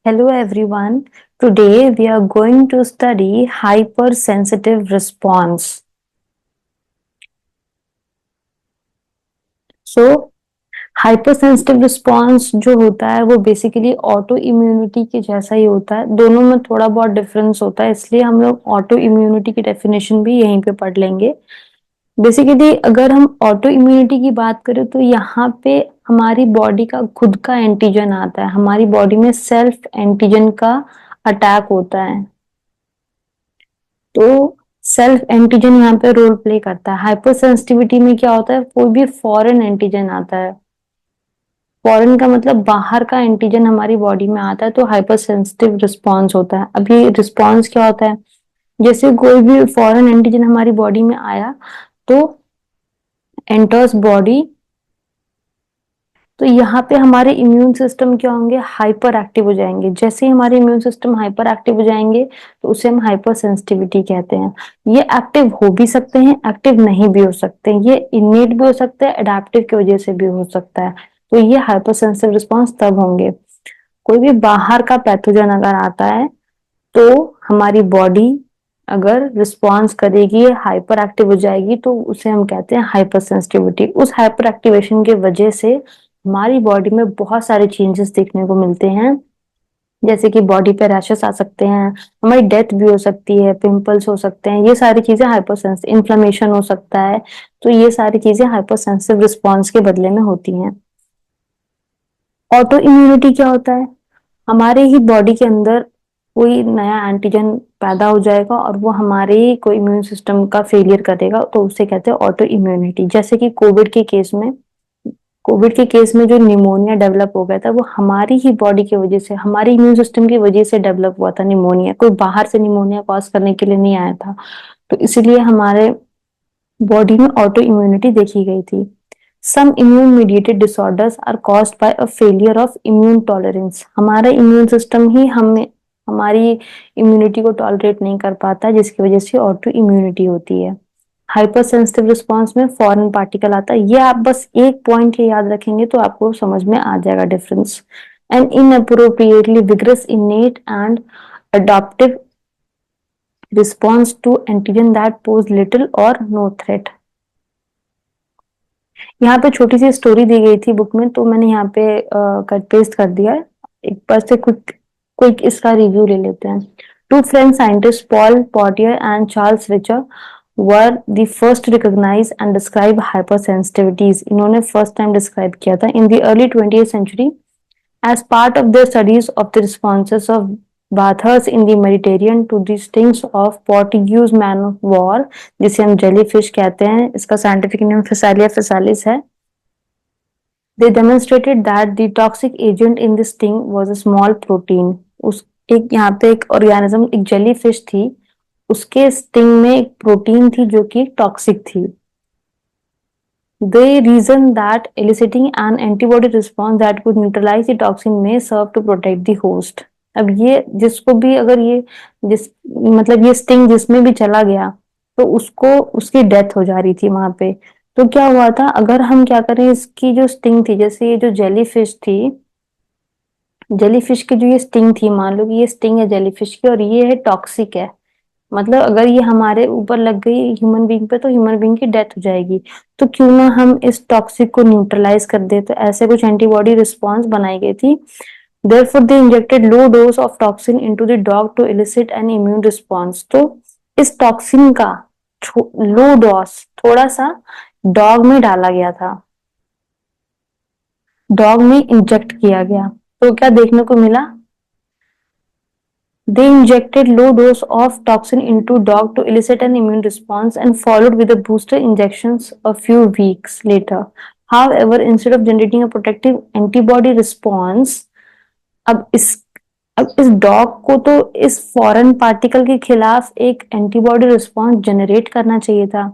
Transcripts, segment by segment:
Hello everyone. Today we are going to study hypersensitive response. So hypersensitive response जो होता है वो basically auto immunity के जैसा ही होता है। दोनों में थोड़ा बहुत डिफरेंस होता है, इसलिए हम लोग ऑटो इम्यूनिटी की डेफिनेशन भी यहीं पे पढ़ लेंगे। बेसिकली अगर हम ऑटो इम्यूनिटी की बात करें तो यहाँ पे हमारी बॉडी का खुद का एंटीजन आता है, हमारी बॉडी में सेल्फ एंटीजन का अटैक होता है। तो सेल्फ एंटीजन यहाँ पे रोल प्ले करता है। हाइपर सेंसिटिविटी में क्या होता है, कोई भी फॉरेन एंटीजन आता है। फॉरेन का मतलब बाहर का एंटीजन हमारी बॉडी में आता है तो हाइपर सेंसिटिव रिस्पॉन्स होता है। अभी रिस्पॉन्स क्या होता है, जैसे कोई भी फॉरेन एंटीजन हमारी बॉडी में आया तो एंटर्स बॉडी, तो यहाँ पे हमारे इम्यून सिस्टम क्या होंगे, हाइपर एक्टिव हो जाएंगे। जैसे ही हमारे इम्यून सिस्टम हाइपर एक्टिव हो जाएंगे तो उसे हम हाइपर सेंसिटिविटी कहते हैं। ये एक्टिव हो भी सकते हैं, एक्टिव नहीं भी हो सकते हैं, ये इनेट भी हो सकता है, एडेप्टिव की वजह से भी हो सकता है। तो ये हाइपर सेंसिटिव रिस्पॉन्स तब होंगे, कोई भी बाहर का पैथोजन अगर आता है तो हमारी बॉडी अगर रिस्पॉन्स करेगी, हाइपर एक्टिव हो जाएगी, तो उसे हम कहते हैं हाइपर सेंसिटिविटी। उस हाइपर एक्टिवेशन के वजह से हमारी बॉडी में बहुत सारे चेंजेस देखने को मिलते हैं, जैसे कि बॉडी पे रैशेस आ सकते हैं, हमारी डेथ भी हो सकती है, पिंपल्स हो सकते हैं। ये सारी चीजें हाइपर सेंसिटिव, इन्फ्लेमेशन हो सकता है। तो ये सारी चीजें हाइपर सेंसिटिव रिस्पॉन्स के बदले में होती हैं। ऑटो इम्यूनिटी क्या होता है, हमारे ही बॉडी के अंदर कोई नया एंटीजन पैदा हो जाएगा और वो हमारे ही कोई इम्यून सिस्टम का फेलियर करेगा, तो उसे कहते हैं ऑटो इम्यूनिटी। जैसे कि कोविड के केस में जो निमोनिया डेवलप हो गया था वो हमारी ही बॉडी की वजह से, हमारी इम्यून सिस्टम की वजह से डेवलप हुआ था। निमोनिया कोई बाहर से निमोनिया कॉज करने के लिए नहीं आया था, तो इसलिए हमारे बॉडी में ऑटो इम्यूनिटी देखी गई थी। Some immune mediated disorders are caused by a failure of immune tolerance. हमारा इम्यून सिस्टम ही हमें हमारी इम्यूनिटी को टॉलरेट नहीं कर पाता, जिसकी वजह से ऑटो इम्यूनिटी होती है। हाइपर सेंसिटिव रिस्पॉन्स में फॉरेन पार्टिकल आता है। ये आप बस एक पॉइंट ही याद रखेंगे तो आपको समझ में आ जाएगा difference. And inappropriately vigorous innate and adaptive response to antigen that pose little और नो थ्रेट। यहाँ पे छोटी सी स्टोरी दी गई थी बुक में, तो मैंने यहाँ पे कट पेस्ट कर दिया है। एक बार से क्विक क्विक इसका रिव्यू ले लेते हैं। Two French scientist Paul Portier and Charles Richet were the first recognise and describe hyper sensitivities. इन्होंने फर्स्ट टाइम डिस्क्राइब किया था in the early 20th century as part of their studies of the responses of bathers in the Mediterranean to the stings of Portuguese man of war, जिसे हम jellyfish कहते हैं, इसका scientific name फिसालिया फिसालिस है। They demonstrated that the toxic agent in the sting was a small protein. उस एक यहाँ पे एक ऑर्गेनिज्म, एक जेलीफिश थी, उसके स्टिंग में एक प्रोटीन थी जो कि टॉक्सिक थी। They reason that eliciting an antibody response that could neutralize the toxin may serve to protect the host. अब ये जिसको भी अगर ये जिस मतलब ये स्टिंग जिसमें भी चला गया तो उसको उसकी डेथ हो जा रही थी वहां पे। तो क्या हुआ था, अगर हम क्या करें, इसकी जो स्टिंग थी, जैसे ये जो जेलीफिश थी, जेलीफिश की जो ये स्टिंग थी, मान लो कि ये स्टिंग है जेलीफिश की और ये है टॉक्सिक है, मतलब अगर ये हमारे ऊपर लग गई ह्यूमन बीइंग पे तो ह्यूमन बीइंग की डेथ हो जाएगी। तो क्यों ना हम इस टॉक्सिक को न्यूट्रलाइज कर दे, तो ऐसे कुछ एंटीबॉडी रिस्पॉन्स बनाई गई थी। Therefore, they injected low dose of toxin into the dog to elicit an immune response. तो इस टॉक्सिन का लो डोज थोड़ा सा डॉग में डाला गया था, डॉग में इंजेक्ट किया गया। तो क्या देखने को मिला, they injected low dose of toxin into dog to elicit an immune response and followed with the booster injections a few weeks later. However, instead of generating a protective antibody response, अब इस अब इस dog को तो इस foreign particle के खिलाफ एक एंटीबॉडी रिस्पॉन्स जनरेट करना चाहिए था,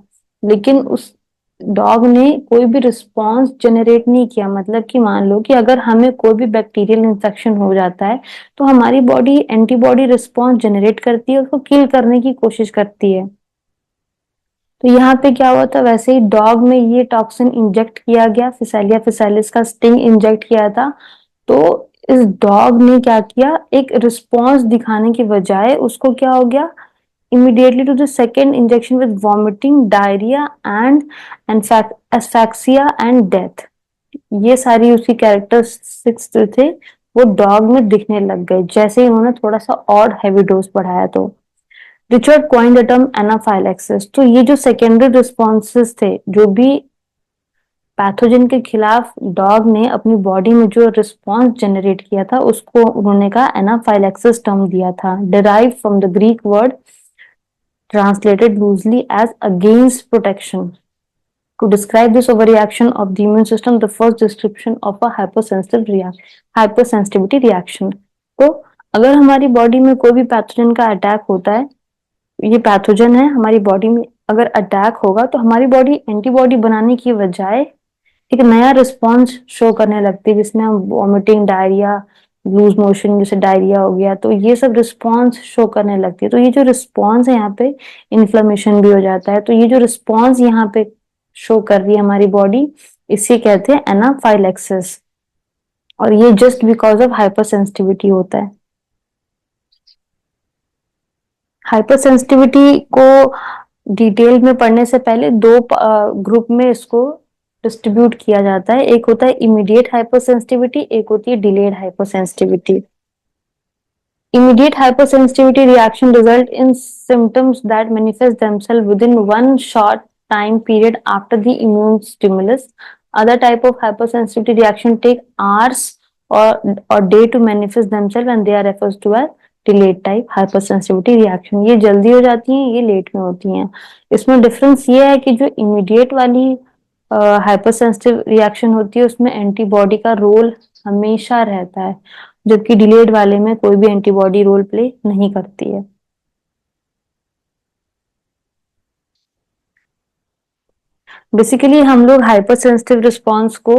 लेकिन उस डॉग ने कोई भी रिस्पॉन्स जनरेट नहीं किया। मतलब कि मान लो कि अगर हमें कोई भी बैक्टीरियल इन्फेक्शन हो जाता है तो हमारी बॉडी एंटीबॉडी रिस्पॉन्स जनरेट करती है, उसको किल करने की कोशिश करती है। तो यहाँ पे क्या हुआ था, वैसे ही डॉग में ये टॉक्सिन इंजेक्ट किया गया, फिसालिया फिसालिस का स्टिंग इंजेक्ट किया था। तो इस डॉग ने क्या किया, एक रिस्पॉन्स दिखाने की बजाय उसको क्या हो गया, immediately to the second injection with vomiting, diarrhea and asphyxia and death. ये सारी उसकी कैरेक्टरिस्टिक्स जो थे वो डॉग में दिखने लग गए जैसे ही उन्होंने थोड़ा सा और हैवी डोज बढ़ाया। तो Richard coined the term anaphylaxis. तो ये जो सेकेंडरी रिस्पॉन्सेस थे, जो भी पैथोजन के खिलाफ डॉग ने अपनी बॉडी में जो रिस्पॉन्स जनरेट किया था, उसको उन्होंने कहा एनाफाइलैक्सिस टर्म दिया था, derive from the Greek word translated loosely as against protection. To describe this overreaction of the immune system, the first description of a hypersensitivity reaction. तो अगर हमारी बॉडी में कोई भी पैथोजन का अटैक होता है, ये पैथोजन है हमारी बॉडी में अगर अटैक होगा तो हमारी बॉडी एंटीबॉडी बनाने की बजाय एक नया रिस्पॉन्स शो करने लगती है, जिसमें हम वॉमिटिंग, डायरिया, लूज मोशन जैसे डायरिया हो गया, तो ये सब रिस्पॉन्स शो करने लगती है। तो ये जो रिस्पॉन्स है यहाँ पे इन्फ्लेमेशन भी हो जाता है। तो ये जो रिस्पॉन्स यहाँ पे शो कर रही है हमारी बॉडी, इसे कहते हैं एनाफाइलैक्सिस, और ये just because of hyper sensitivity होता है। हाइपर सेंसिटिविटी को डिटेल में पढ़ने से पहले दो ग्रुप में इसको डिस्ट्रीब्यूट किया जाता है। एक होता है इमीडिएट हाइपर सेंसिटिविटी, एक होती है delayed hyper sensitivity. Immediate hypersensitivity reaction result in symptoms that manifest themselves within one short time period after the immune stimulus. Other type of hypersensitivity reaction take hours or day to manifest themselves and they are referred to as delayed type hypersensitivity reaction. ये जल्दी हो जाती हैं, ये late में होती हैं। इसमें डिफरेंस ये है कि जो इमीडिएट वाली हाइपरसेंसिटिव रिएक्शन होती है उसमें एंटीबॉडी का रोल हमेशा रहता है, जबकि डिलेड वाले में कोई भी एंटीबॉडी रोल प्ले नहीं करती है। बेसिकली हम लोग हाइपर सेंसिटिव रिस्पॉन्स को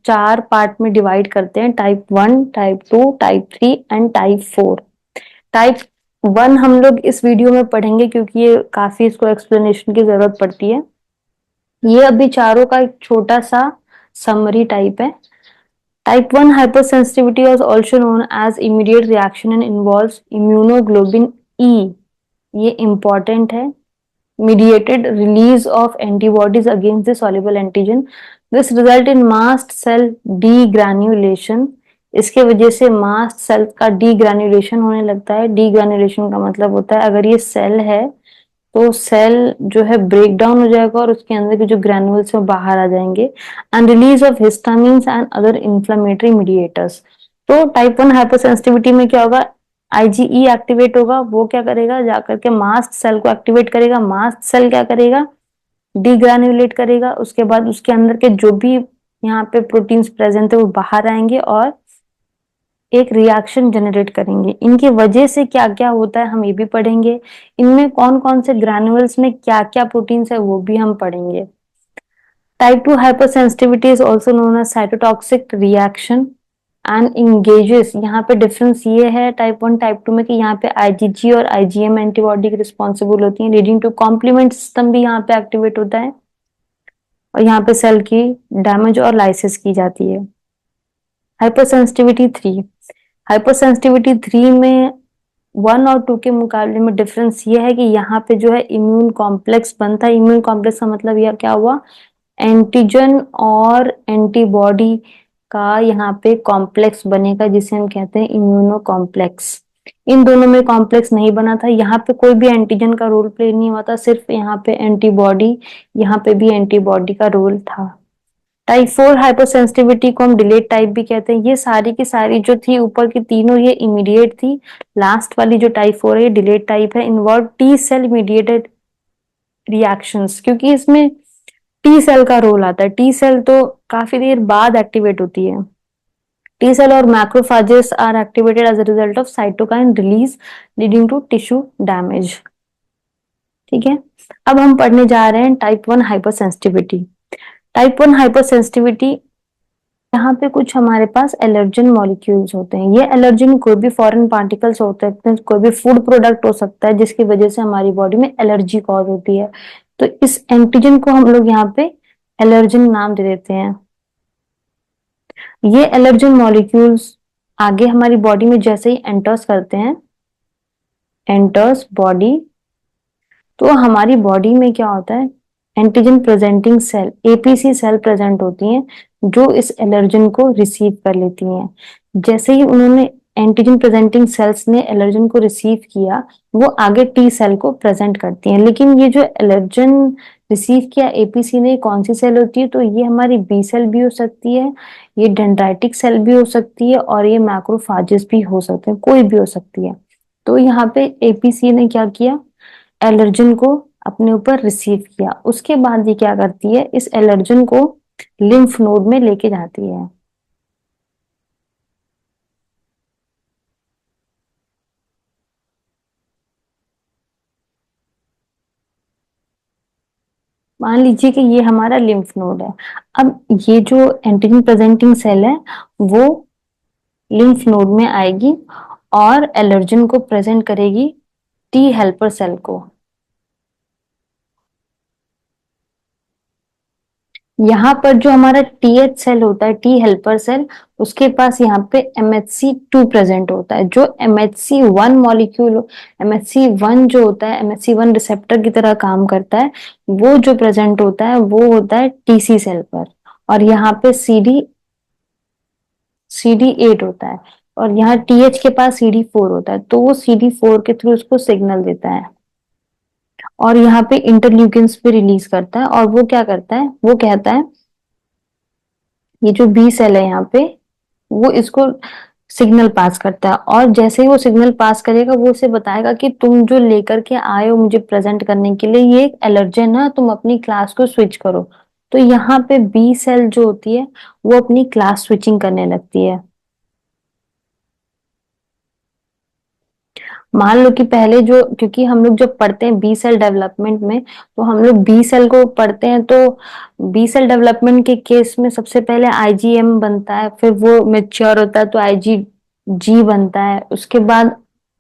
4 पार्ट में डिवाइड करते हैं, type 1, type 2, type 3 and type 4। Type 1 हम लोग इस वीडियो में पढ़ेंगे क्योंकि ये काफी इसको एक्सप्लेनेशन की जरूरत पड़ती है। ये अभी चारों का एक छोटा सा समरी टाइप है। Type 1 hypersensitivity is also known as immediate reaction and involves immunoglobulin E. ये important है। Mediated release of antibodies against the soluble antigen. This result in mast cell degranulation. इसके वजह से mast cell का degranulation होने लगता है। Degranulation का मतलब होता है अगर ये सेल है तो सेल जो है ब्रेक डाउन हो जाएगा और उसके अंदर के जो ग्रैन्युल्स है बाहर आ जाएंगे, and release of histamines and other inflammatory mediators. तो टाइप 1 हाइपरसेंसिटिविटी में क्या होगा, आईजीई एक्टिवेट होगा, वो क्या करेगा, जाकर के मास्ट सेल को एक्टिवेट करेगा। मास्ट सेल क्या करेगा, डीग्रैन्युलेट करेगा, उसके बाद उसके अंदर के जो भी यहाँ पे प्रोटीन्स प्रेजेंट है वो बाहर आएंगे और एक रिएक्शन जनरेट करेंगे। इनकी वजह से क्या क्या होता है हम ये भी पढ़ेंगे। इनमें कौन कौन से ग्रैन्युल्स में क्या क्या प्रोटीन्स है वो भी हम पढ़ेंगे। Type 2 hypersensitivity is also known as cytotoxic reaction and engages। यहाँ पे डिफरेंस ये है टाइप 1 टाइप 2 में कि यहाँ पे आईजीजी और आईजीएम एंटीबॉडी रिस्पॉन्सिबल होती है, लीडिंग टू कॉम्प्लीमेंट सिस्टम भी यहाँ पे एक्टिवेट होता है और यहाँ पे सेल की डैमेज और लाइसिस की जाती है। हाइपरसेंसिटिविटी 3, हाइपरसेंसिटिविटी 3 में 1 और 2 के मुकाबले में डिफरेंस ये है कि यहाँ पे जो है इम्यून कॉम्प्लेक्स बनता है। इम्यून कॉम्प्लेक्स का मतलब यह क्या हुआ, एंटीजन और एंटीबॉडी का यहाँ पे कॉम्प्लेक्स बनेगा जिसे हम कहते हैं इम्यूनो कॉम्प्लेक्स। इन दोनों में कॉम्प्लेक्स नहीं बना था, यहाँ पे कोई भी एंटीजन का रोल प्ले नहीं हुआ था, सिर्फ यहाँ पे एंटीबॉडी, यहाँ पे भी एंटीबॉडी का रोल था। टाइप 4 हाइपरसेंसिटिविटी को हम डिलेड टाइप भी कहते हैं। ये सारी की सारी जो थी ऊपर की तीनों ये इमीडिएट थी, लास्ट वाली जो टाइप 4 है ये डिलेड टाइप है। Involve T cell mediated reactions, क्योंकि इसमें टी सेल का रोल आता है। टी सेल तो काफी देर बाद एक्टिवेट होती है। टी सेल और macrophages are activated as a result of cytokine release leading to tissue damage. ठीक है, अब हम पढ़ने जा रहे हैं टाइप 1 हाइपरसेंसिटिविटी। टाइप 1 हाइपरसेंसिटिविटी, यहाँ पे कुछ हमारे पास एलर्जन मॉलिक्यूल्स होते हैं। ये एलर्जन कोई भी फॉरेन पार्टिकल्स होते हैं, कोई भी फूड प्रोडक्ट हो सकता है जिसकी वजह से हमारी बॉडी में एलर्जी कॉज होती है। तो इस एंटीजन को हम लोग यहाँ पे एलर्जन नाम दे देते हैं। ये एलर्जन मॉलिक्यूल्स आगे हमारी बॉडी में जैसे ही एंटर्स करते हैं, एंटर्स बॉडी, तो हमारी बॉडी में क्या होता है, antigen presenting cell, APC cell present होती हैं जो इस एलर्जन को रिसीव कर लेती हैं। जैसे ही उन्होंने एंटीजन प्रेजेंटिंग सेल्स ने एलर्जन को रिसीव किया, वो आगे टी सेल को प्रेजेंट करती हैं। लेकिन ये जो एलर्जन रिसीव किया एपीसी ने, कौन सी सेल होती है, तो ये हमारी बी सेल भी हो सकती है, ये डेंड्राइटिक सेल भी हो सकती है, और ये मैक्रोफाजेस भी हो सकते हैं, कोई भी हो सकती है। तो यहाँ पे एपीसी ने क्या किया, एलर्जन को अपने ऊपर रिसीव किया। उसके बाद ये क्या करती है, इस एलर्जन को लिम्फ नोड में लेके जाती है। मान लीजिए कि ये हमारा लिम्फ नोड है। अब ये जो एंटीजन प्रेजेंटिंग सेल है वो लिम्फ नोड में आएगी और एलर्जन को प्रेजेंट करेगी टी हेल्पर सेल को। यहाँ पर जो हमारा टीएच सेल होता है, टी हेल्पर सेल, उसके पास यहाँ पे MHC2 प्रेजेंट होता है, जो MHC1 मॉलिक्यूल, MHC1 जो होता है, MHC1 रिसेप्टर की तरह काम करता है, वो जो प्रेजेंट होता है वो होता है टीसी सेल पर। और यहाँ पे CD8 होता है, और यहाँ टीएच के पास CD4 होता है, तो वो CD4 के थ्रू उसको सिग्नल देता है, और यहाँ पे इंटरल्यूकिन्स भी रिलीज करता है। और वो क्या करता है, वो कहता है, ये जो बी सेल है यहाँ पे, वो इसको सिग्नल पास करता है, और जैसे ही वो सिग्नल पास करेगा वो उसे बताएगा कि तुम जो लेकर के आए हो मुझे प्रेजेंट करने के लिए, ये एक एलर्जन है, तुम अपनी क्लास को स्विच करो। तो यहाँ पे बी सेल जो होती है वो अपनी क्लास स्विचिंग करने लगती है। मान लो कि पहले जो, क्योंकि हम लोग जब पढ़ते हैं बी सेल डेवलपमेंट में, तो हम लोग बी सेल को पढ़ते हैं, तो बी सेल डेवलपमेंट के केस में सबसे पहले आईजीएम बनता है, फिर वो मेच्योर होता है तो आईजीजी बनता है, उसके बाद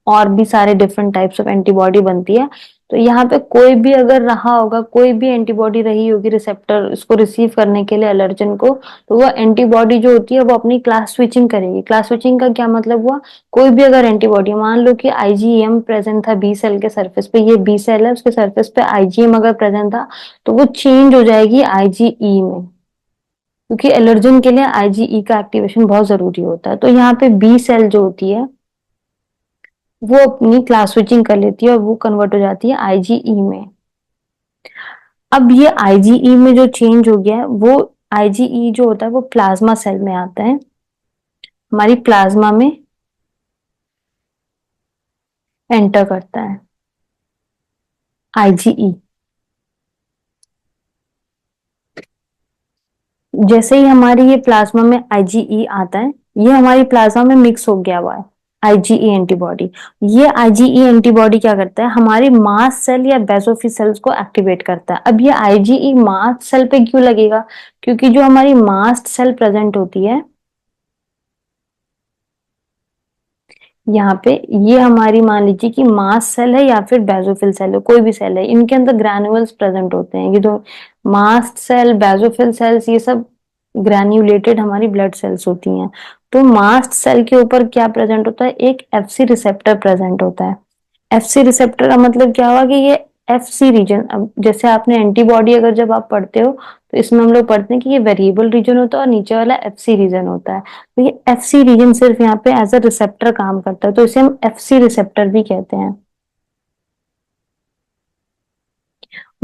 और भी सारे डिफरेंट टाइप्स ऑफ एंटीबॉडी बनती है। तो यहाँ पे कोई भी अगर रहा होगा, कोई भी एंटीबॉडी रही होगी रिसेप्टर इसको रिसीव करने के लिए एलर्जन को, तो वो एंटीबॉडी जो होती है वो अपनी क्लास स्विचिंग करेगी। क्लास स्विचिंग का क्या मतलब हुआ, कोई भी अगर एंटीबॉडी, मान लो कि आईजीएम प्रेजेंट था बी सेल के सरफेस पे, ये बी सेल है उसके सरफेस पे आईजीएम अगर प्रेजेंट था, तो वो चेंज हो जाएगी आईजीई में, क्योंकि एलर्जन के लिए आईजीई का एक्टिवेशन बहुत जरूरी होता है। तो यहाँ पे बी सेल जो होती है वो अपनी क्लास स्विचिंग कर लेती है और वो कन्वर्ट हो जाती है आईजीई में। अब ये आईजीई में जो चेंज हो गया है, वो आईजीई जो होता है वो प्लाज्मा सेल में आता है, हमारी प्लाज्मा में एंटर करता है आईजीई। जैसे ही हमारी ये प्लाज्मा में आईजीई आता है, ये हमारी प्लाज्मा में मिक्स हो गया हुआ है आईजीई एंटीबॉडी। ये आईजीई एंटीबॉडी क्या करता है, हमारी मास्ट सेल या बेसोफिल सेल्स को एक्टिवेट करता है। अब ये आईजीई मास्ट सेल पे क्यों लगेगा, क्योंकि जो हमारी मास्ट सेल प्रेजेंट होती है यहाँ पे, ये हमारी मान लीजिए कि मास्ट सेल है या फिर बेसोफिल सेल है, कोई भी सेल है, इनके अंदर ग्रैन्युल्स प्रेजेंट होते हैं। ये तो मास्ट सेल, बेसोफिल सेल्स, ये सब ग्रैन्युलेटेड हमारी ब्लड सेल्स होती हैं। तो मास्ट सेल के ऊपर क्या प्रेजेंट होता है, एक एफसी रिसेप्टर प्रेजेंट होता है। एफसी रिसेप्टर का मतलब क्या हुआ कि ये एफसी रीजन, अब जैसे आपने एंटीबॉडी अगर जब आप पढ़ते हो तो इसमें हम लोग पढ़ते हैं कि ये वेरिएबल रीजन होता है और नीचे वाला एफसी रीजन होता है। तो ये एफसी रीजन सिर्फ यहाँ पे एज अ रिसेप्टर काम करता है, तो इसे हम एफसी रिसेप्टर भी कहते हैं।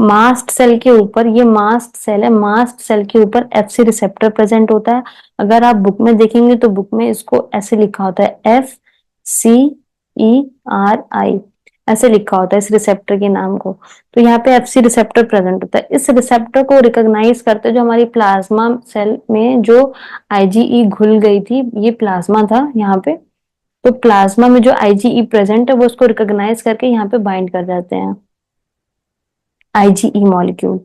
मास्ट सेल के ऊपर, ये मास्ट सेल है, मास्ट सेल के ऊपर एफसी रिसेप्टर प्रेजेंट होता है। अगर आप बुक में देखेंगे तो बुक में इसको ऐसे लिखा होता है FCERI, ऐसे लिखा होता है इस रिसेप्टर के नाम को। तो यहाँ पे एफसी रिसेप्टर प्रेजेंट होता है। इस रिसेप्टर को रिकॉग्नाइज करते जो हमारी प्लाज्मा सेल में जो आईजीई घुल गई थी, ये प्लाज्मा था यहाँ पे, तो प्लाज्मा में जो आईजीई प्रेजेंट है वो उसको रिकॉग्नाइज करके यहाँ पे बाइंड कर जाते हैं आईजीई मॉलिक्यूल।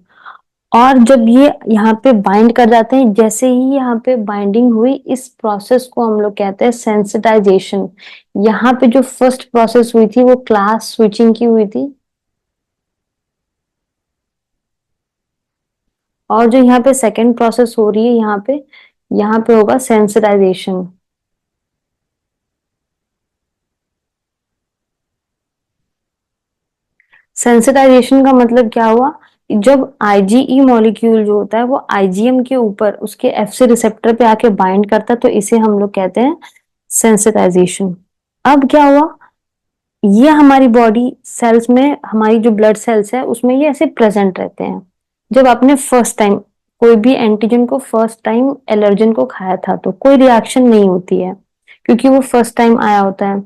और जब ये यहाँ पे बाइंड कर जाते हैं, जैसे ही यहाँ पे बाइंडिंग हुई, इस प्रोसेस को हम लोग कहते हैं सेंसिटाइजेशन। यहाँ पे जो फर्स्ट प्रोसेस हुई थी वो क्लास स्विचिंग की हुई थी, और जो यहाँ पे सेकेंड प्रोसेस हो रही है यहाँ पे होगा सेंसिटाइजेशन। सेंसिटाइजेशन का मतलब क्या हुआ, जब आईजीई मॉलिक्यूल जो होता है वो आईजीएम के ऊपर उसके एफसी रिसेप्टर पे आके बाइंड करता है, तो इसे हम लोग कहते हैं सेंसिटाइजेशन। अब क्या हुआ, ये हमारी बॉडी सेल्स में, हमारी जो ब्लड सेल्स है उसमें ये ऐसे प्रेजेंट रहते हैं। जब आपने फर्स्ट टाइम कोई भी एंटीजन को फर्स्ट टाइम एलर्जन को खाया था तो कोई रिएक्शन नहीं होती है, क्योंकि वो फर्स्ट टाइम आया होता है।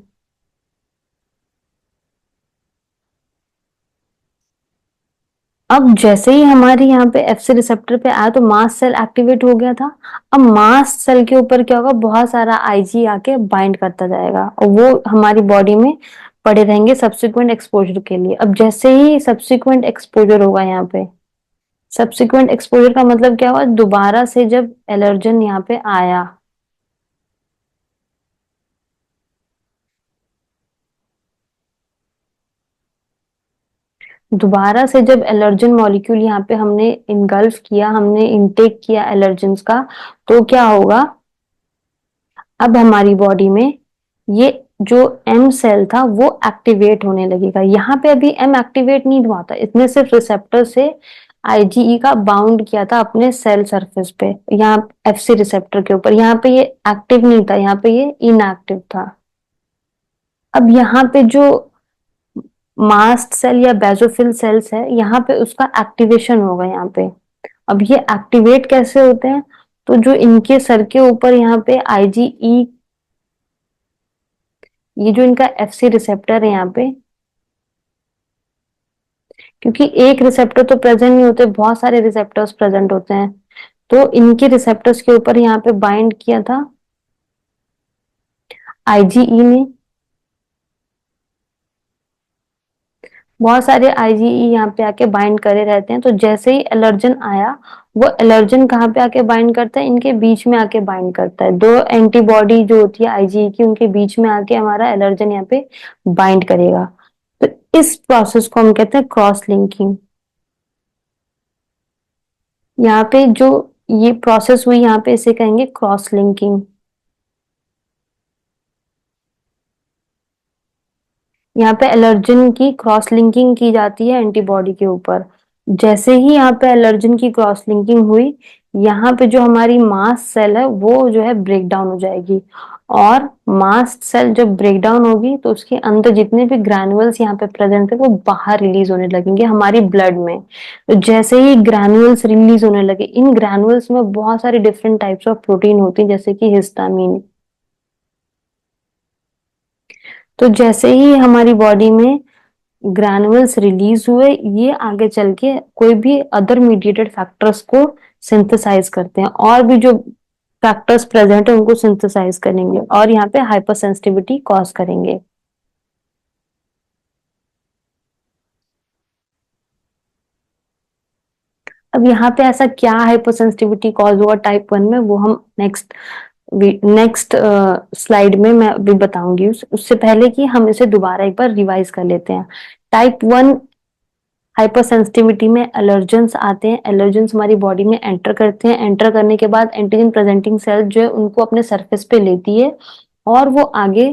अब जैसे ही हमारे यहाँ पे एफसी रिसेप्टर पे आया तो मास्ट सेल एक्टिवेट हो गया था। अब मास्ट सेल के ऊपर क्या होगा, बहुत सारा आईजी आके बाइंड करता जाएगा और वो हमारी बॉडी में पड़े रहेंगे सब्सिक्वेंट एक्सपोजर के लिए। अब जैसे ही सब्सिक्वेंट एक्सपोजर होगा यहाँ पे, सब्सिक्वेंट एक्सपोजर का मतलब क्या हुआ, दोबारा से जब एलर्जन यहाँ पे आया, दोबारा से जब एलर्जन मॉलिक्यूल यहाँ पे हमने इनगल्फ किया, हमने इनटेक किया एलर्जेंस का, तो क्या होगा, अब हमारी बॉडी में ये जो एम सेल था वो एक्टिवेट होने लगेगा। यहाँ पे अभी एम एक्टिवेट नहीं हुआ था, इसने सिर्फ रिसेप्टर से आईजीई का बाउंड किया था अपने सेल सरफेस पे, यहाँ एफसी रिसेप्टर के ऊपर। यहाँ पे ये एक्टिव नहीं था, यहाँ पे ये इनएक्टिव था। अब यहाँ पे जो मास्ट सेल या बेसोफिल सेल्स है, यहाँ पे उसका एक्टिवेशन होगा यहाँ पे। अब ये एक्टिवेट कैसे होते हैं, तो जो इनके सर के ऊपर यहाँ पे आईजीई, ये जो इनका एफसी रिसेप्टर है यहाँ पे, क्योंकि एक रिसेप्टर तो प्रेजेंट नहीं होते, बहुत सारे रिसेप्टर्स प्रेजेंट होते हैं, तो इनके रिसेप्टर्स के ऊपर यहाँ पे बाइंड किया था आईजीई ने। बहुत सारे आईजीई यहाँ पे आके बाइंड करे रहते हैं, तो जैसे ही एलर्जन आया, वो एलर्जन कहाँ पे आके बाइंड करता है, इनके बीच में आके बाइंड करता है। दो एंटीबॉडी जो होती है आईजीई की, उनके बीच में आके हमारा एलर्जन यहाँ पे बाइंड करेगा। तो इस प्रोसेस को हम कहते हैं क्रॉस लिंकिंग। यहाँ पे जो ये प्रोसेस हुई यहाँ पे, इसे कहेंगे क्रॉस लिंकिंग। यहाँ पे एलर्जन की क्रॉस लिंकिंग की जाती है एंटीबॉडी के ऊपर। जैसे ही यहाँ पे एलर्जन की क्रॉस लिंकिंग हुई, यहाँ पे जो हमारी मास्ट सेल है वो जो है ब्रेक डाउन हो जाएगी, और मास्ट सेल जब ब्रेक डाउन होगी तो उसके अंदर जितने भी ग्रैन्युअल्स यहाँ पे प्रेजेंट है वो बाहर रिलीज होने लगेंगे हमारी ब्लड में। तो जैसे ही ग्रैन्युअल्स रिलीज होने लगे, इन ग्रैन्युअल्स में बहुत सारी डिफरेंट टाइप्स ऑफ प्रोटीन होती है, जैसे कि हिस्टामिन। तो जैसे ही हमारी बॉडी में ग्रैनुअल्स रिलीज हुए, ये आगे चल के कोई भी अदर मीडिएटेड फैक्टर्स को सिंथेसाइज करते हैं, और भी जो फैक्टर्स प्रेजेंट है उनको सिंथेसाइज करेंगे और यहाँ पे हाइपर सेंसिटिविटी कॉज करेंगे। अब यहाँ पे ऐसा क्या हाइपर सेंसिटिविटी कॉज हुआ टाइप 1 में, वो हम नेक्स्ट नेक्स्ट स्लाइड में मैं अभी बताऊंगी। उससे पहले कि हम इसे दोबारा एक बार रिवाइज कर लेते हैं। टाइप 1 हाइपर सेंसिटिविटी में एलर्जेंस आते हैं, एलर्जेंस हमारी बॉडी में एंटर करते हैं, एंटर करने के बाद एंटीजन प्रेजेंटिंग सेल जो है उनको अपने सरफेस पे लेती है और वो आगे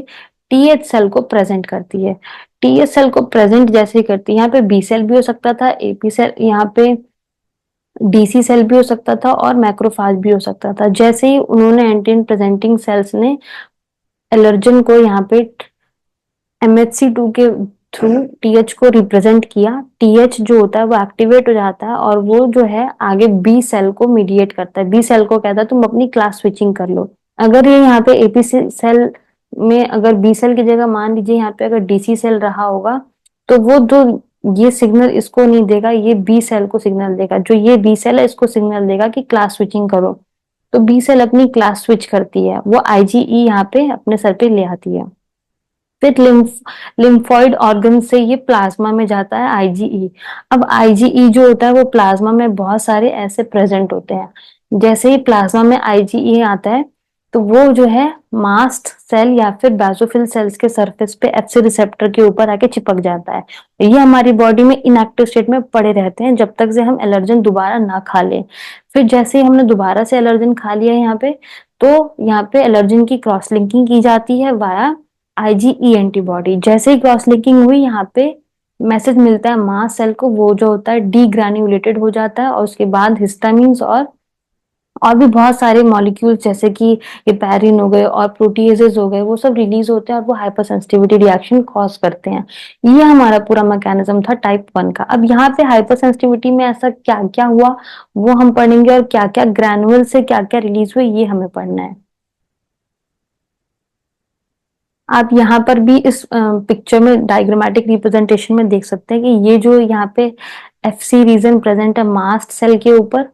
टीएच सेल को प्रेजेंट करती है। टीएच सेल को प्रेजेंट जैसे ही करती है, यहाँ पे बी सेल भी हो सकता था, एपी सेल, यहाँ पे डीसी सेल भी हो सकता था और मैक्रोफाज भी हो सकता था। जैसे ही उन्होंने एंटीजन प्रेजेंटिंग सेल्स ने एलर्जन को यहाँ पे MHC2 के थ्रू टीएच को रिप्रेजेंट किया, टीएच जो होता है वो एक्टिवेट हो जाता है और वो जो है आगे बी सेल को मीडिएट करता है। बी सेल को कहता है तुम अपनी क्लास स्विचिंग कर लो। अगर ये यहाँ पे एपीसी सेल में अगर बी सेल की जगह मान लीजिए यहाँ पे अगर डीसी सेल रहा होगा, तो वो जो ये सिग्नल इसको नहीं देगा, ये बी सेल को सिग्नल देगा। जो ये बी सेल है इसको सिग्नल देगा कि क्लास स्विचिंग करो, तो बी सेल अपनी क्लास स्विच करती है, वो आईजीई यहाँ पे अपने सर पे ले आती है। फिर लिम्फोइड ऑर्गन से ये प्लाज्मा में जाता है आईजीई। अब आईजीई जो होता है वो प्लाज्मा में बहुत सारे ऐसे प्रेजेंट होते हैं। जैसे ही प्लाज्मा में आईजीई आता है तो वो जो है मास्ट सेल या फिर बेसोफिल सेल्स के सरफेस पे एफसी रिसेप्टर के ऊपर आके चिपक जाता है। ये हमारी बॉडी में इनएक्टिव स्टेट में पड़े रहते हैं जब तक से हम एलर्जन दोबारा ना खा लें। फिर जैसे ही हमने दोबारा से एलर्जन खा लिया यहाँ पे, तो यहाँ पे एलर्जन की क्रॉस लिंकिंग की जाती है वाया आईजीई एंटीबॉडी। जैसे ही क्रॉस लिंकिंग हुई यहाँ पे मैसेज मिलता है मास्ट सेल को, वो जो होता है डीग्रैन्युलेटेड हो जाता है और उसके बाद हिस्टामिन्स और भी बहुत सारे मॉलिक्यूल्स जैसे कि हेपेरिन हो गए और प्रोटीएजेस हो गए, वो सब रिलीज होते हैं और वो हाइपर सेंसिटिविटी रिएक्शन कॉज करते हैं। ये हमारा पूरा मैकेनिज्म था टाइप 1 का। अब यहाँ पे हाइपर सेंसिटिविटी में ऐसा क्या क्या हुआ वो हम पढ़ेंगे, और क्या क्या ग्रैनुअल से क्या क्या रिलीज हुए ये हमें पढ़ना है। आप यहाँ पर भी इस पिक्चर में डायग्रामेटिक रिप्रेजेंटेशन में देख सकते हैं कि ये जो यहाँ पे FC रीजन प्रेजेंट है मास्ट सेल के ऊपर,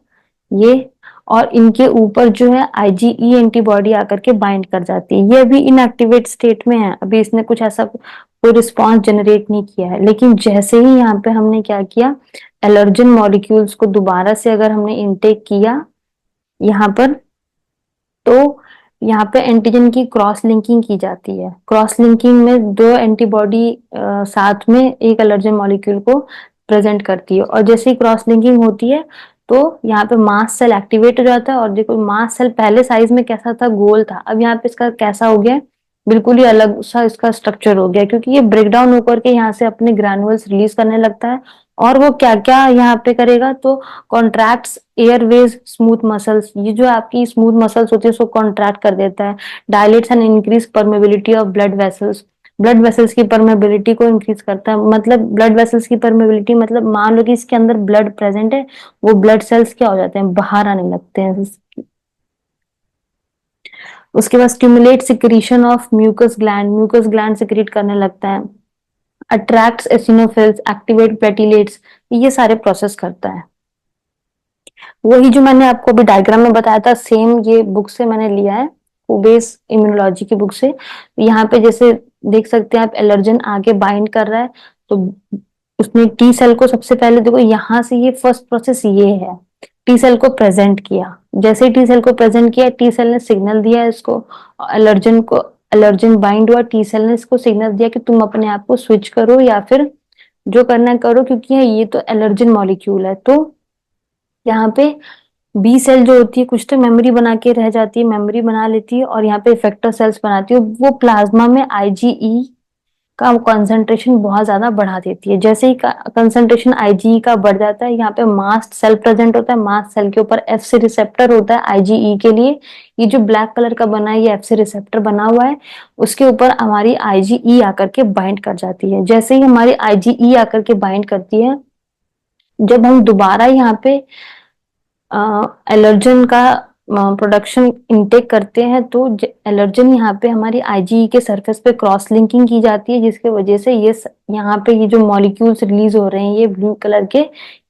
ये, और इनके ऊपर जो है IgE एंटीबॉडी आकर के बाइंड कर जाती है। ये अभी इनएक्टिवेट स्टेट में है, अभी इसने कुछ ऐसा कोई रिस्पॉन्स जनरेट नहीं किया है। लेकिन जैसे ही यहाँ पे हमने क्या किया, एलर्जन मॉलिक्यूल्स को दोबारा से अगर हमने इनटेक किया यहाँ पर, तो यहाँ पे एंटीजन की क्रॉस लिंकिंग की जाती है। क्रॉस लिंकिंग में दो एंटीबॉडी साथ में एक एलर्जन मॉलिक्यूल को प्रेजेंट करती है, और जैसे ही क्रॉस लिंकिंग होती है तो यहाँ पे मास्ट सेल एक्टिवेट हो जाता है। और देखो मास्ट सेल पहले साइज में कैसा था, गोल था, अब यहाँ पे इसका कैसा हो गया, बिल्कुल ही अलग सा इसका स्ट्रक्चर हो गया, क्योंकि ये ब्रेक डाउन होकर के यहाँ से अपने ग्रैनुअल्स रिलीज करने लगता है। और वो क्या क्या यहाँ पे करेगा, तो कॉन्ट्रैक्ट्स एयरवेज स्मूथ मसल्स, ये जो आपकी स्मूथ मसल्स होती है उसको कॉन्ट्रैक्ट कर देता है। Dilates and increase permeability of blood vessels, blood vessels की परमेबिलिटी को इंक्रीज करता है। मतलब ब्लड वेसल्स की परमेबिलिटी मतलब मान लो कि इसके अंदर ब्लड प्रेजेंट है, वो ब्लड सेल्स क्या हो जाते हैं, बाहर आने लगते हैं। उसके बाद stimulate secretion of mucus gland, mucus gland secrete करने लगता है। अट्रैक्ट्स एसिनोफिल्स, एक्टिवेट प्लेटिलेट्स, ये सारे प्रोसेस करता है। वही जो मैंने आपको अभी डायग्राम में बताया था, सेम ये बुक से मैंने लिया है, ओबेस इम्यूनोलॉजी की बुक से। यहाँ पे जैसे देख सकते हैं आप, एलर्जन आगे बाइंड कर रहा है, तो उसने टी सेल को सबसे पहले, देखो यहाँ से ये फर्स्ट प्रोसेस ये है, टी सेल को प्रेजेंट किया। जैसे ही टी सेल को प्रेजेंट किया, टी सेल ने सिग्नल दिया इसको, एलर्जन को, एलर्जन बाइंड हुआ, टी सेल ने इसको सिग्नल दिया कि तुम अपने आप को स्विच करो या फिर जो करना है करो, क्योंकि ये तो एलर्जन मॉलिक्यूल है। तो यहाँ पे बी सेल जो होती है कुछ तो मेमोरी बना के रह जाती है, मेमोरी बना लेती है, और यहाँ पे इफेक्टर सेल्स बनाती है। वो प्लाज्मा में IgE का कंसंट्रेशन बहुत ज्यादा बढ़ा देती है। जैसे ही कंसंट्रेशन IgE का बढ़ जाता है, यहाँ पे मास्ट सेल प्रेजेंट होता है, मास्ट सेल के ऊपर FC रिसेप्टर होता है IgE के लिए। ये जो ब्लैक कलर का बना है, ये FC रिसेप्टर बना हुआ है, उसके ऊपर हमारी IgE आकर के बाइंड कर जाती है। जैसे ही हमारी IgE आकर के बाइंड करती है, जब हम दोबारा यहाँ पे एलर्जन का प्रोडक्शन इनटेक करते हैं, तो एलर्जन यहाँ पे हमारी IgE के सरफेस पे क्रॉस लिंकिंग की जाती है, जिसके वजह से ये यहाँ पे ये जो मॉलिक्यूल्स रिलीज हो रहे हैं, ये ब्लू कलर के,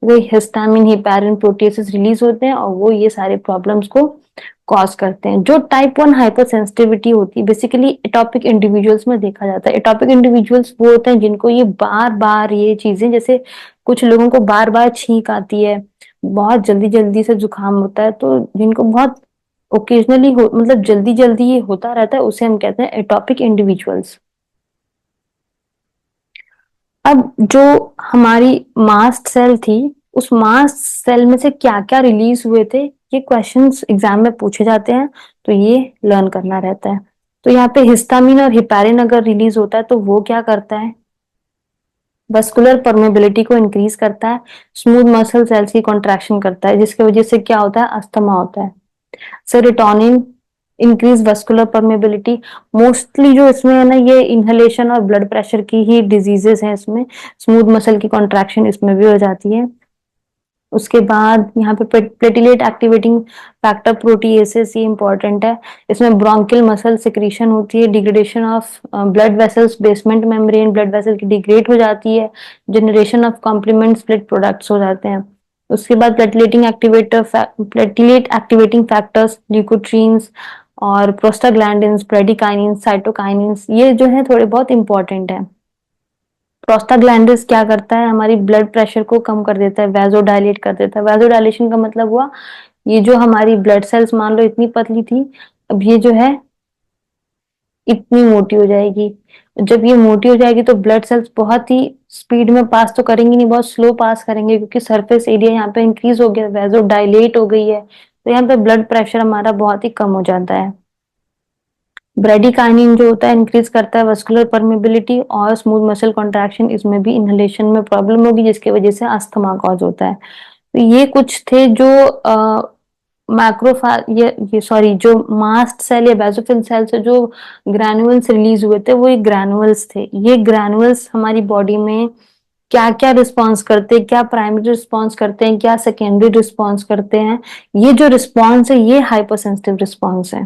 वो हिस्टामिन हेपेरिन प्रोटीएसेस रिलीज होते हैं, और वो ये सारे प्रॉब्लम्स को कॉज करते हैं। जो टाइप 1 हाइपर सेंसिटिविटी होती है, बेसिकली एटॉपिक इंडिविजुअल्स में देखा जाता है। एटॉपिक इंडिविजुअल्स वो होते हैं जिनको ये बार बार ये चीजें, जैसे कुछ लोगों को बार बार छींक आती है, बहुत जल्दी जल्दी से जुकाम होता है, तो जिनको बहुत ओकेजनली हो, मतलब जल्दी जल्दी ये होता रहता है, उसे हम कहते हैं एटॉपिक इंडिविजुअल्स। अब जो हमारी मास्ट सेल थी, उस मास्ट सेल में से क्या क्या रिलीज हुए थे, ये क्वेश्चंस एग्जाम में पूछे जाते हैं, तो ये लर्न करना रहता है। तो यहाँ पे हिस्टामिन और हिपेरिन अगर रिलीज होता है, तो वो क्या करता है, वस्कुलर परमेबिलिटी को इंक्रीज करता है, स्मूथ मसल सेल्स की कॉन्ट्रैक्शन करता है, जिसकी वजह से क्या होता है, अस्थमा होता है। Serotonin increase vascular permeability. Mostly जो इसमें है ना, ये इनहेलेशन और ब्लड प्रेशर की ही डिजीजेस हैं इसमें, स्मूथ मसल की कॉन्ट्रैक्शन इसमें भी हो जाती है। उसके बाद यहाँ पे प्लेटिलेट एक्टिवेटिंग फैक्टर प्रोटीएसेस, ये इंपॉर्टेंट है। इसमें ब्रोंकियल मसल सिक्रीशन होती है, degradation of blood vessels, basement membrane blood vessel की डिग्रेड हो जाती है, generation of complement split products हो जाते हैं। उसके बाद प्लेटिलेट एक्टिवेटिंग फैक्टर्स, ल्यूकोट्रीन्स और प्रोस्टाग्लैंडिन्स, ब्रेडिकाइनिन्स, साइटोकाइनिन्स, ये जो है थोड़े बहुत इंपॉर्टेंट है। प्रोस्टाग्लैंडिस क्या करता है, हमारी ब्लड प्रेशर को कम कर देता है, वैसोडाइलेट कर देता है। वैसोडाइलेशन का मतलब हुआ, ये जो हमारी ब्लड सेल्स मान लो इतनी पतली थी, अब ये जो है इतनी मोटी हो जाएगी। जब ये मोटी हो जाएगी तो ब्लड सेल्स बहुत ही स्पीड में पास तो करेंगी नहीं, बहुत स्लो पास करेंगे, क्योंकि सरफेस एरिया यहाँ पे इंक्रीज हो गया, वैसोडाइलेट हो गई है, तो यहाँ पे ब्लड प्रेशर हमारा बहुत ही कम हो जाता है। ब्रेडिकाइनिन जो होता है इंक्रीज करता है वस्कुलर परमेबिलिटी और स्मूथ मसल कॉन्ट्रैक्शन, इसमें भी इनहेलेशन में प्रॉब्लम होगी जिसकी वजह से अस्थमा कॉज होता है। तो ये कुछ थे जो मैक्रोफा ये सॉरी जो मास्ट सेल या बेसोफिल सेल से जो ग्रैन्युल्स रिलीज हुए थे वो ये ग्रैन्युल्स थे। ये ग्रैन्युल्स हमारी बॉडी में क्या क्या रिस्पॉन्स करते हैं, क्या प्राइमरी रिस्पॉन्स करते हैं, क्या सेकेंडरी रिस्पॉन्स करते हैं, ये जो रिस्पॉन्स है ये हाइपर सेंसिटिव रिस्पॉन्स है।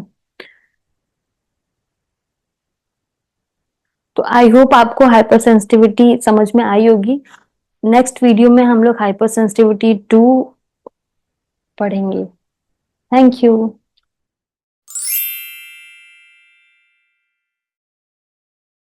तो आई होप आपको हाइपर सेंसिटिविटी समझ में आई होगी। नेक्स्ट वीडियो में हम लोग हाइपर सेंसिटिविटी 2 पढ़ेंगे। Thank you.